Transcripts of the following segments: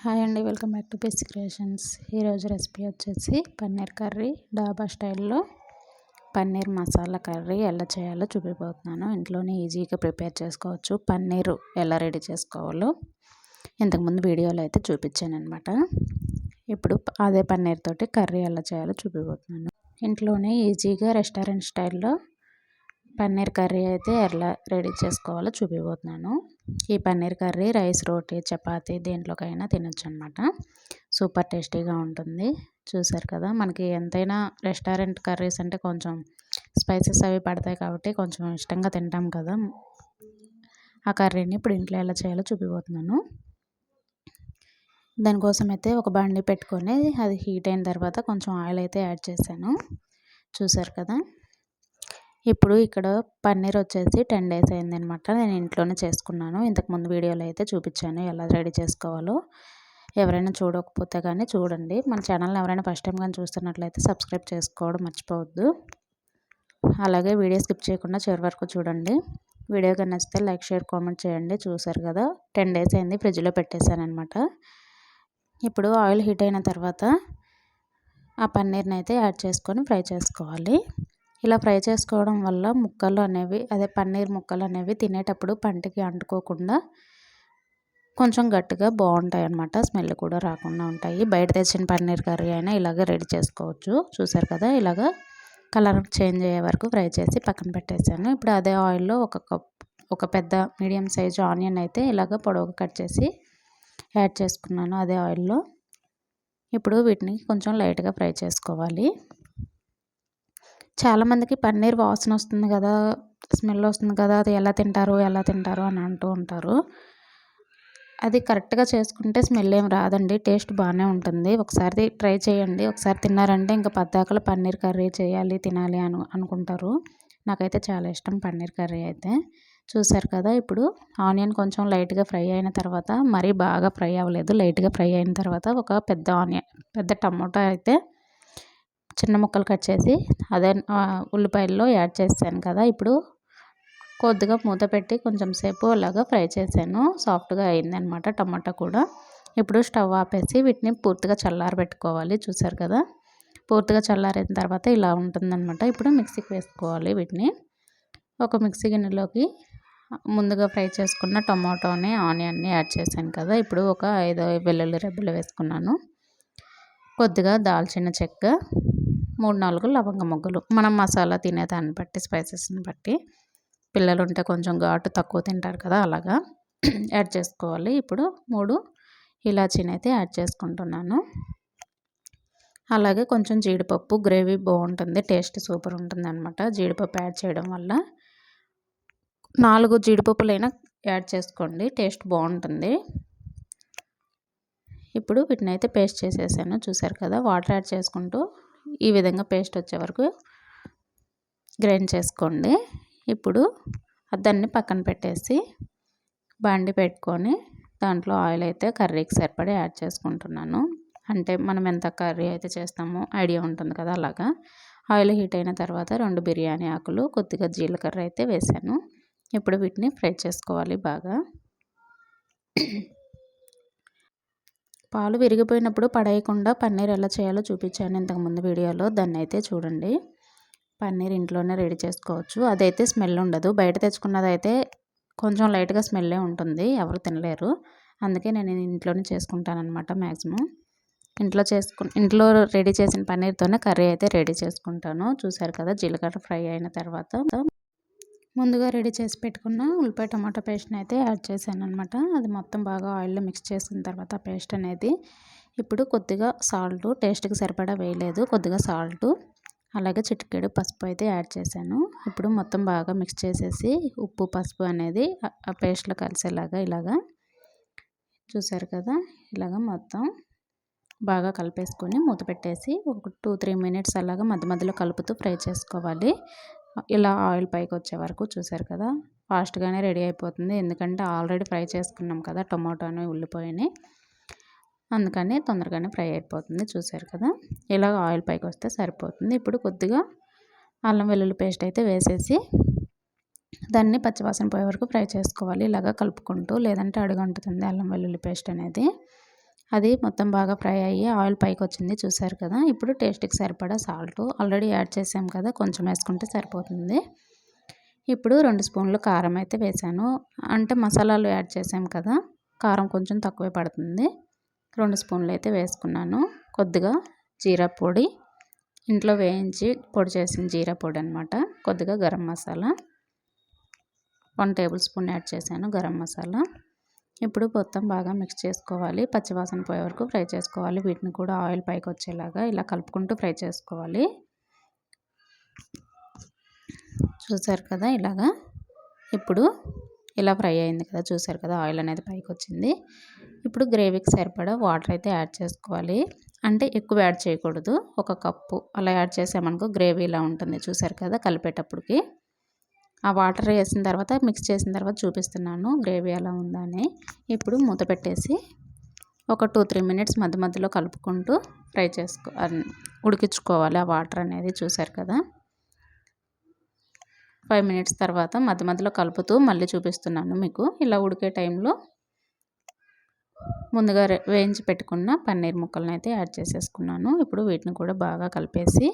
Hi అండి, welcome back to PC creations. ఈరోజు recipe వచ్చేసి పన్నీర్ కర్రీ. డాబా స్టైల్లో పన్నీర్ మసాలా కర్రీ ఎలా చేయాలో చూపిపోతున్నాను. ఇంట్లోనే ఈజీగా ప్రిపేర్ చేసుకోవచ్చు. పన్నీరు ఎలా రెడీ చేసుకోవాలో ఇంతకుముందు వీడియోలో అయితే చూపించాను అనమాట. ఇప్పుడు అదే పన్నీర్ తోటి కర్రీ ఎలా చేయాలో చూపిపోతున్నాను. ఇంట్లోనే ఈజీగా రెస్టారెంట్ స్టైల్లో పన్నీర్ కర్రీ అయితే ఎలా రెడీ చేసుకోవాలో చూపిపోతున్నాను. ఈ పన్నీర్ కర్రీ రైస్, రోటీ, చపాతీ దేంట్లోకైనా తినొచ్చు అనమాట. సూపర్ టేస్టీగా ఉంటుంది. చూసారు కదా, మనకి ఎంతైనా రెస్టారెంట్ కర్రీస్ అంటే కొంచెం స్పైసెస్ అవి పడతాయి కాబట్టి కొంచెం ఇష్టంగా తింటాం కదా. ఆ కర్రీని ఇప్పుడు ఇంట్లో ఎలా చేయాలో చూపిపోతున్నాను. దానికోసం అయితే ఒక బండి పెట్టుకొని అది హీట్ అయిన తర్వాత కొంచెం ఆయిల్ అయితే యాడ్ చేశాను. చూసారు కదా, ఇప్పుడు ఇక్కడ పన్నీర్ వచ్చేసి 10 days అయిందనమాట. నేను ఇంట్లోనే చేసుకున్నాను. ఇంతకుముందు వీడియోలో అయితే చూపించాను ఎలా రెడీ చేసుకోవాలో. ఎవరైనా చూడకపోతే కానీ చూడండి. మన ఛానల్ని ఎవరైనా ఫస్ట్ టైం కానీ చూస్తున్నట్లయితే సబ్స్క్రైబ్ చేసుకోవడం మర్చిపోవద్దు. అలాగే వీడియో స్కిప్ చేయకుండా చివరి వరకు చూడండి. వీడియో కానీ నచ్చితే లైక్, షేర్, కామెంట్ చేయండి. చూసారు కదా, 10 days అయింది, ఫ్రిడ్జ్లో పెట్టేశాను అనమాట. ఇప్పుడు ఆయిల్ హీట్ అయిన తర్వాత ఆ పన్నీర్ని అయితే యాడ్ చేసుకొని ఫ్రై చేసుకోవాలి. ఇలా ఫ్రై చేసుకోవడం వల్ల ముక్కలు అనేవి పన్నీర్ ముక్కలు అనేవి తినేటప్పుడు పంటికి అంటుకోకుండా కొంచెం గట్టిగా బాగుంటాయి అన్నమాట. స్మెల్ కూడా రాకుండా ఉంటాయి. బయట తెచ్చిన పన్నీర్ కర్రీ అయినా ఇలాగ రెడీ చేసుకోవచ్చు. చూసారు కదా, ఇలాగ కలర్ చేంజ్ అయ్యే వరకు ఫ్రై చేసి పక్కన పెట్టేశాను. ఇప్పుడు అదే ఆయిల్లో ఒక పెద్ద మీడియం సైజు ఆనియన్ అయితే ఇలాగ పొడవుగా కట్ చేసి యాడ్ చేసుకున్నాను అదే ఆయిల్లో. ఇప్పుడు వీటిని కొంచెం లైట్గా ఫ్రై చేసుకోవాలి. చాలామందికి పన్నీర్ వాసన వస్తుంది కదా, స్మెల్ వస్తుంది కదా, అది ఎలా తింటారు అని అంటూ ఉంటారు. అది కరెక్ట్గా చేసుకుంటే స్మెల్ ఏం రాదండి, టేస్ట్ బాగానే ఉంటుంది. ఒకసారి ట్రై చేయండి. ఒకసారి తిన్నారంటే ఇంకా పద్దాకల పన్నీర్ కర్రీ చేయాలి, తినాలి అనుకుంటారు. నాకైతే చాలా ఇష్టం పన్నీర్ కర్రీ అయితే. చూసారు కదా, ఇప్పుడు ఆనియన్ కొంచెం లైట్గా ఫ్రై అయిన తర్వాత, మరీ బాగా ఫ్రై అవ్వలేదు, లైట్గా ఫ్రై అయిన తర్వాత ఒక పెద్ద టమోటా అయితే చిన్న ముక్కలు కట్ చేసి అదే ఉల్లిపాయల్లో యాడ్ చేశాను కదా. ఇప్పుడు కొద్దిగా మూత పెట్టి కొంచెం సేపు అలాగా ఫ్రై చేశాను. సాఫ్ట్గా అయిందనమాట టమాటా కూడా. ఇప్పుడు స్టవ్ ఆపేసి వీటిని పూర్తిగా చల్లారబెట్టుకోవాలి. చూసారు కదా, పూర్తిగా చల్లారిన తర్వాత ఇలా ఉంటుందన్నమాట. ఇప్పుడు మిక్సీకి వేసుకోవాలి వీటిని. ఒక మిక్సీ గిన్నెలోకి ముందుగా ఫ్రై చేసుకున్న టమాటోని, ఆనియన్ని యాడ్ చేశాను కదా. ఇప్పుడు ఒక 5 వెల్లుల్లి రెబ్బలు వేసుకున్నాను. కొద్దిగా దాల్చిన చెక్క, 3-4 లవంగ మొగ్గలు. మనం మసాలా తినేదాన్ని బట్టి, స్పైసెస్ని బట్టి, పిల్లలు ఉంటే కొంచెం ఘాటు తక్కువ తింటారు కదా, అలాగా యాడ్ చేసుకోవాలి. ఇప్పుడు 3 ఇలాచీని అయితే యాడ్ చేసుకుంటున్నాను. అలాగే కొంచెం జీడిపప్పు, గ్రేవీ బాగుంటుంది, టేస్ట్ సూపర్ ఉంటుంది అనమాట జీడిపప్పు యాడ్ చేయడం వల్ల. 4 జీడిపప్పులైనా యాడ్ చేసుకోండి, టేస్ట్ బాగుంటుంది. ఇప్పుడు వీటిని అయితే పేస్ట్ చేసేసాను. చూసారు కదా, వాటర్ యాడ్ చేసుకుంటూ ఈ విధంగా పేస్ట్ వచ్చే వరకు గ్రైండ్ చేసుకోండి. ఇప్పుడు దాన్ని పక్కన పెట్టేసి బండి పెట్టుకొని దాంట్లో ఆయిల్ అయితే కర్రీకి సరిపడి యాడ్ చేసుకుంటున్నాను. అంటే మనం ఎంత కర్రీ అయితే చేస్తామో ఐడియా ఉంటుంది కదా, అలాగా. ఆయిల్ హీట్ అయిన తర్వాత 2 బిర్యానీ ఆకులు, కొద్దిగా జీలకర్ర అయితే వేసాను. ఇప్పుడు వీటిని ఫ్రై చేసుకోవాలి బాగా. పాలు విరిగిపోయినప్పుడు పడేయకుండా పన్నీర్ ఎలా చేయాలో చూపించాను ఇంతకుముందు వీడియోలో, దాన్ని అయితే చూడండి. పన్నీర్ ఇంట్లోనే రెడీ చేసుకోవచ్చు. అదైతే స్మెల్ ఉండదు. బయట తెచ్చుకున్నదైతే కొంచెం లైట్గా స్మెల్లే ఉంటుంది, ఎవరు తినలేరు. అందుకే నేను ఇంట్లోనే చేసుకుంటాను అనమాట మ్యాక్సిమం. ఇంట్లో రెడీ చేసిన పన్నీర్తోనే కర్రీ అయితే రెడీ చేసుకుంటాను. చూసారు కదా, జీలకర్ర ఫ్రై అయిన తర్వాత ముందుగా రెడీ చేసి పెట్టుకున్న ఉల్లిపాయ టమాటా పేస్ట్ని అయితే యాడ్ చేశాను అనమాట. అది మొత్తం బాగా ఆయిల్లో మిక్స్ చేసిన తర్వాత పేస్ట్ అనేది, ఇప్పుడు కొద్దిగా సాల్ట్, టేస్ట్కి సరిపడా వేయలేదు, కొద్దిగా సాల్ట్, అలాగే చిటికెడు పసుపు అయితే యాడ్ చేశాను. ఇప్పుడు మొత్తం బాగా మిక్స్ చేసేసి ఉప్పు, పసుపు అనేది ఆ పేస్ట్లో కలిసేలాగా ఇలాగా, చూసారు కదా, ఇలాగా మొత్తం బాగా కలిపేసుకొని మూత పెట్టేసి ఒక 2-3 minutes అలాగా మధ్య మధ్యలో కలుపుతూ ఫ్రై చేసుకోవాలి. ఇలా ఆయిల్ పైకి వచ్చే వరకు. చూసారు కదా, ఫాస్ట్గానే రెడీ అయిపోతుంది, ఎందుకంటే ఆల్రెడీ ఫ్రై చేసుకున్నాం కదా టమాటోని, ఉల్లిపాయని, అందుకని తొందరగానే ఫ్రై అయిపోతుంది. చూసారు కదా, ఇలా ఆయిల్ పైకి వస్తే సరిపోతుంది. ఇప్పుడు కొద్దిగా అల్లం వెల్లుల్లి పేస్ట్ అయితే వేసేసి దాన్ని పచ్చివాసన పోయే వరకు ఫ్రై చేసుకోవాలి, ఇలాగా కలుపుకుంటూ, లేదంటే అడుగంటుతుంది అల్లం వెల్లుల్లి పేస్ట్ అనేది. అది మొత్తం బాగా ఫ్రై అయ్యి ఆయిల్ పైకి వచ్చింది చూసారు కదా. ఇప్పుడు టేస్ట్కి సరిపడా సాల్ట్ ఆల్రెడీ యాడ్ చేసాం కదా, కొంచెం వేసుకుంటే సరిపోతుంది. ఇప్పుడు 2 స్పూన్లు కారం అయితే వేసాను. అంటే మసాలాలు యాడ్ చేసాం కదా, కారం కొంచెం తక్కువే పడుతుంది. 2 స్పూన్లు అయితే వేసుకున్నాను. కొద్దిగా జీరా పొడి, ఇంట్లో వేయించి పొడి చేసిన జీరా పొడి అనమాట. కొద్దిగా garam masala 1 table spoon add చేశాను గరం మసాలా. ఇప్పుడు మొత్తం బాగా మిక్స్ చేసుకోవాలి. పచ్చివాసన పోయే వరకు ఫ్రై చేసుకోవాలి. వీటిని కూడా ఆయిల్ పైకి వచ్చేలాగా ఇలా కలుపుకుంటూ ఫ్రై చేసుకోవాలి. చూసారు కదా ఇలాగా. ఇప్పుడు ఇలా ఫ్రై అయింది కదా, చూసారు కదా ఆయిల్ అనేది పైకి వచ్చింది. ఇప్పుడు గ్రేవీకి సరిపడా వాటర్ అయితే యాడ్ చేసుకోవాలి. అంటే ఎక్కువ యాడ్ చేయకూడదు. 1 కప్పు అలా యాడ్ చేసామనుకో గ్రేవీ ఇలా ఉంటుంది. చూసారు కదా కలిపేటప్పటికి. ఆ వాటర్ వేసిన తర్వాత మిక్స్ చేసిన తర్వాత చూపిస్తున్నాను గ్రేవీ ఎలా ఉందా అని. ఇప్పుడు మూత పెట్టేసి ఒక 2-3 మినిట్స్ మధ్య మధ్యలో కలుపుకుంటూ ఫ్రై ఉడికించుకోవాలి ఆ వాటర్ అనేది. చూసారు కదా 5 మినిట్స్ తర్వాత మధ్య మధ్యలో కలుపుతూ మళ్ళీ చూపిస్తున్నాను మీకు. ఇలా ఉడికే టైంలో ముందుగా వేయించి పెట్టుకున్న పన్నీర్ ముక్కలను అయితే యాడ్ చేసేసుకున్నాను. ఇప్పుడు వీటిని కూడా బాగా కలిపేసి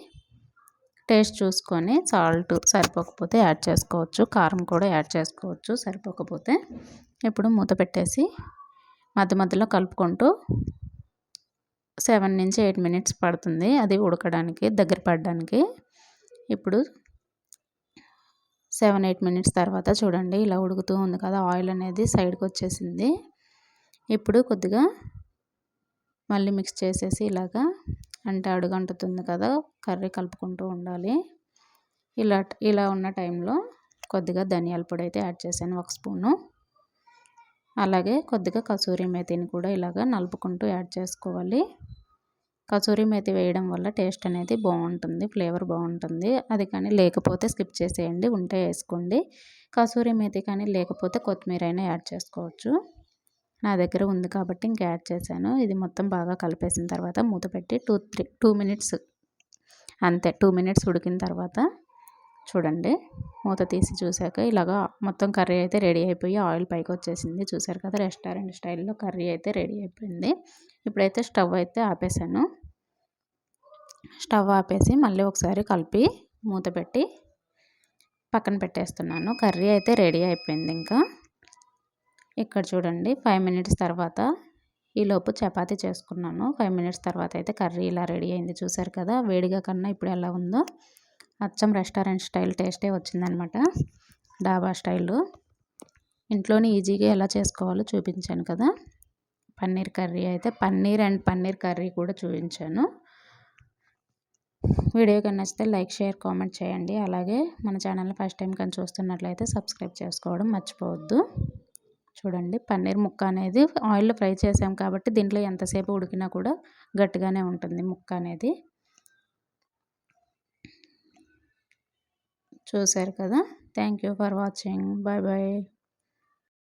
టేస్ట్ చూసుకొని సాల్ట్ సరిపోకపోతే యాడ్ చేసుకోవచ్చు, కారం కూడా యాడ్ చేసుకోవచ్చు సరిపోకపోతే. ఇప్పుడు మూత పెట్టేసి మధ్య మధ్యలో కలుపుకుంటూ 7-8 మినిట్స్ పడుతుంది అది ఉడకడానికి, దగ్గర పడడానికి. ఇప్పుడు 7-8 మినిట్స్ తర్వాత చూడండి ఇలా ఉడుకుతూ ఉంది కదా, ఆయిల్ అనేది సైడ్కి వచ్చేసింది. ఇప్పుడు కొద్దిగా మళ్ళీ మిక్స్ చేసేసి ఇలాగా, అంటే అడుగంటుతుంది కదా, కర్రీ కలుపుకుంటూ ఉండాలి. ఇలా ఉన్న టైంలో కొద్దిగా ధనియాల పొడి అయితే యాడ్ చేశాను 1 స్పూను. అలాగే కొద్దిగా కసూరి మేతిని కూడా ఇలాగా నలుపుకుంటూ యాడ్ చేసుకోవాలి. కసూరి మేతి వేయడం వల్ల టేస్ట్ అనేది బాగుంటుంది, ఫ్లేవర్ బాగుంటుంది. అది కానీ లేకపోతే స్కిప్ చేసేయండి, ఉంటే వేసుకోండి. కసూరి మేతి కానీ లేకపోతే కొత్తిమీర అయినా యాడ్ చేసుకోవచ్చు. నా దగ్గర ఉంది కాబట్టి ఇంకా యాడ్ చేశాను. ఇది మొత్తం బాగా కలిపేసిన తర్వాత మూత పెట్టి 2 మినిట్స్ అంతే, 2 మినిట్స్ ఉడికిన తర్వాత చూడండి మూత తీసి చూసాక ఇలాగా మొత్తం కర్రీ అయితే రెడీ అయిపోయి ఆయిల్ పైకి వచ్చేసింది. చూసారు కదా రెస్టారెంట్ స్టైల్లో కర్రీ అయితే రెడీ అయిపోయింది. ఇప్పుడైతే స్టవ్ అయితే ఆపేసాను. స్టవ్ ఆపేసి మళ్ళీ ఒకసారి కలిపి మూత పెట్టి పక్కన పెట్టేస్తున్నాను. కర్రీ అయితే రెడీ అయిపోయింది. ఇంకా ఇక్కడ చూడండి 5 మినిట్స్ తర్వాత ఈలోపు చపాతీ చేసుకున్నాను. 5 మినిట్స్ తర్వాత అయితే కర్రీ ఇలా రెడీ అయింది. చూసారు కదా వేడిగా కన్నా ఇప్పుడు ఎలా ఉందో, అచ్చం రెస్టారెంట్ స్టైల్ టేస్టే వచ్చిందనమాట, డాబా స్టైల్లో. ఇంట్లోనే ఈజీగా ఎలా చేసుకోవాలో చూపించాను కదా. పన్నీర్ కర్రీ అయితే పన్నీర్ కర్రీ కూడా చూపించాను. వీడియో కానీ నచ్చితే లైక్, షేర్, కామెంట్ చేయండి. అలాగే మన ఛానల్ని ఫస్ట్ టైం కానీ చూస్తున్నట్లయితే సబ్స్క్రైబ్ చేసుకోవడం మర్చిపోవద్దు. చూడండి పన్నీర్ ముక్క అనేది ఆయిల్లో ఫ్రై చేసాం కాబట్టి దీంట్లో ఎంతసేపు ఉడికినా కూడా గట్టిగానే ఉంటుంది ముక్క అనేది. చూసారు కదా. Thank you for watching. Bye bye.